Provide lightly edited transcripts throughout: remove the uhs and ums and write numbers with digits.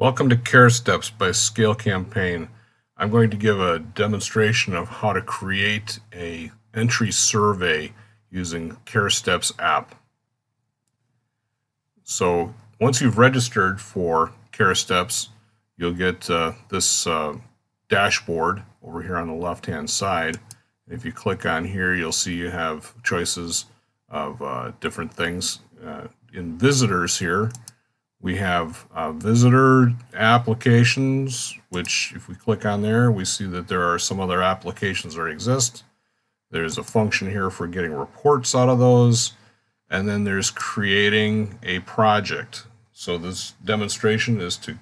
Welcome to Care Steps by ScaleCampaign. I'm going to give a demonstration of how to create an entry survey using Care Steps app. So once you've registered for Care Steps, you'll get this dashboard over here on the left-hand side. If you click on here, you'll see you have choices of different things. In visitors here, we have visitor applications, which if we click on there, we see that there are some other applications that exist. There's a function here for getting reports out of those. And then there's creating a project. So this demonstration is to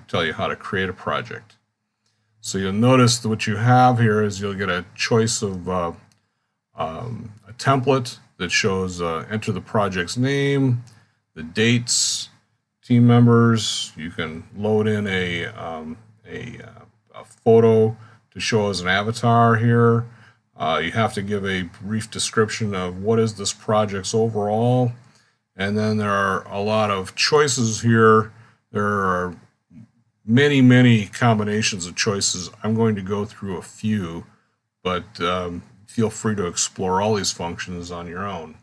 tell you how to create a project. So you'll notice that what you have here is you'll get a choice of a template that shows enter the project's name, the dates, team members. You can load in a photo to show as an avatar here. You have to give a brief description of what is this project's overall. And then there are a lot of choices here. There are many combinations of choices. I'm going to go through a few, but feel free to explore all these functions on your own.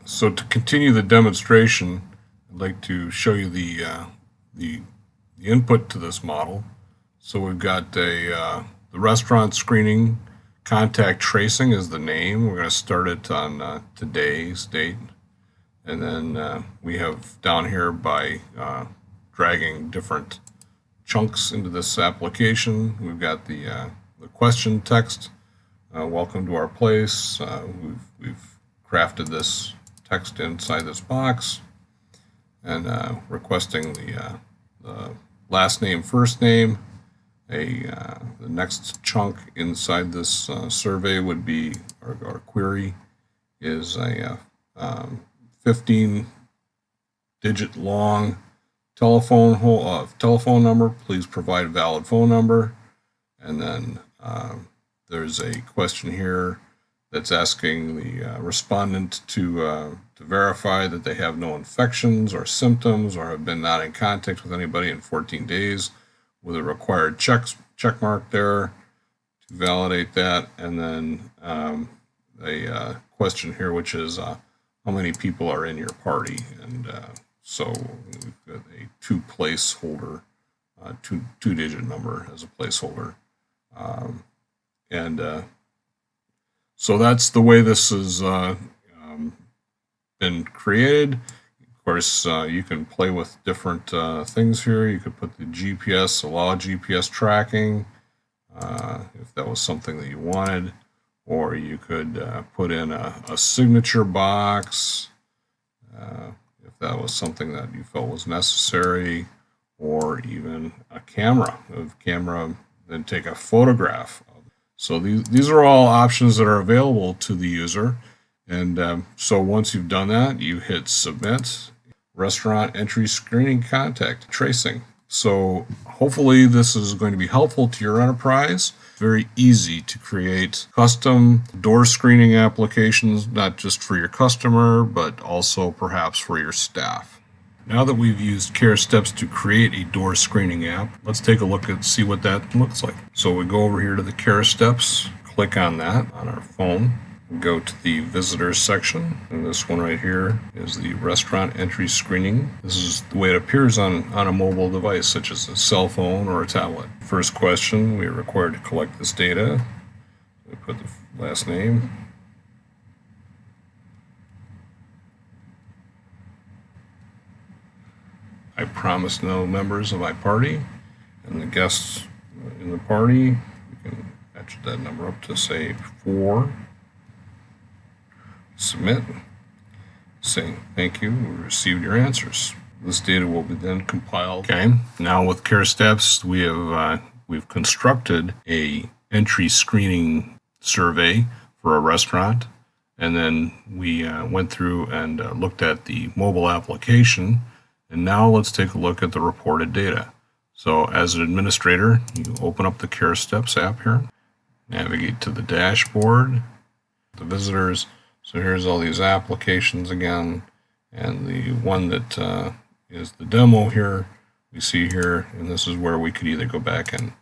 So to continue the demonstration, I'd like to show you the input to this model. So we've got the restaurant screening. Contact tracing is the name. We're going to start it on today's date. And then we have down here by dragging different chunks into this application. We've got the question text. Welcome to our place. We've crafted this text inside this box. And requesting the last name, first name. The next chunk inside this survey would be, our query is a 15-digit long telephone number. Please provide a valid phone number. And then there's a question here that's asking the respondent to verify that they have no infections or symptoms or have been not in contact with anybody in 14 days with a required check mark there to validate that. And then a question here, which is how many people are in your party. And so we've got a two-digit number as a placeholder. So that's the way this has been created. Of course, you can play with different things here. You could put the GPS, allow GPS tracking, if that was something that you wanted, or you could put in a signature box, if that was something that you felt was necessary, or even a camera. Then take a photograph. So these are all options that are available to the user. And so once you've done that, you hit submit. Restaurant entry screening contact tracing. So hopefully this is going to be helpful to your enterprise. Very easy to create custom door screening applications, not just for your customer, but also perhaps for your staff. Now that we've used Care Steps to create a door screening app, let's take a look and see what that looks like. So we go over here to the Care Steps, click on that on our phone, go to the visitors section, and this one right here is the restaurant entry screening. This is the way it appears on a mobile device, such as a cell phone or a tablet. First question, we are required to collect this data. We put the last name. I promise no members of my party, and the guests in the party, we can match that number up to say 4. Submit, saying thank you, we received your answers. This data will be then compiled. Okay, now with Care Steps, we've constructed a entry screening survey for a restaurant, and then we went through and looked at the mobile application. And now let's take a look at the reported data. So as an administrator, you open up the Care Steps app here, navigate to the dashboard, the visitors. So here's all these applications again, and the one that is the demo here we see here, and this is where we could either go back and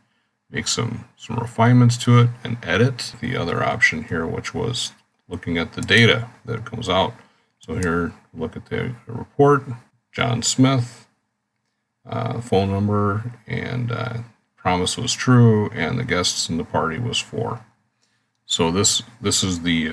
make some refinements to it and edit. The other option here, which was looking at the data that comes out. So here, look at the report, John Smith, phone number, and promise was true, and the guests in the party was 4. So this is the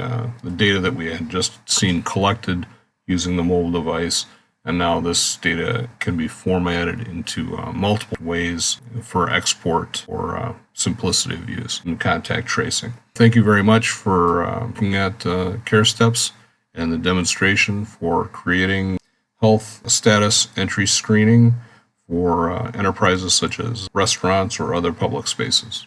data that we had just seen collected using the mobile device, and now this data can be formatted into multiple ways for export or simplicity of use and contact tracing. Thank you very much for looking at CareSteps and the demonstration for creating health status entry screening for enterprises such as restaurants or other public spaces.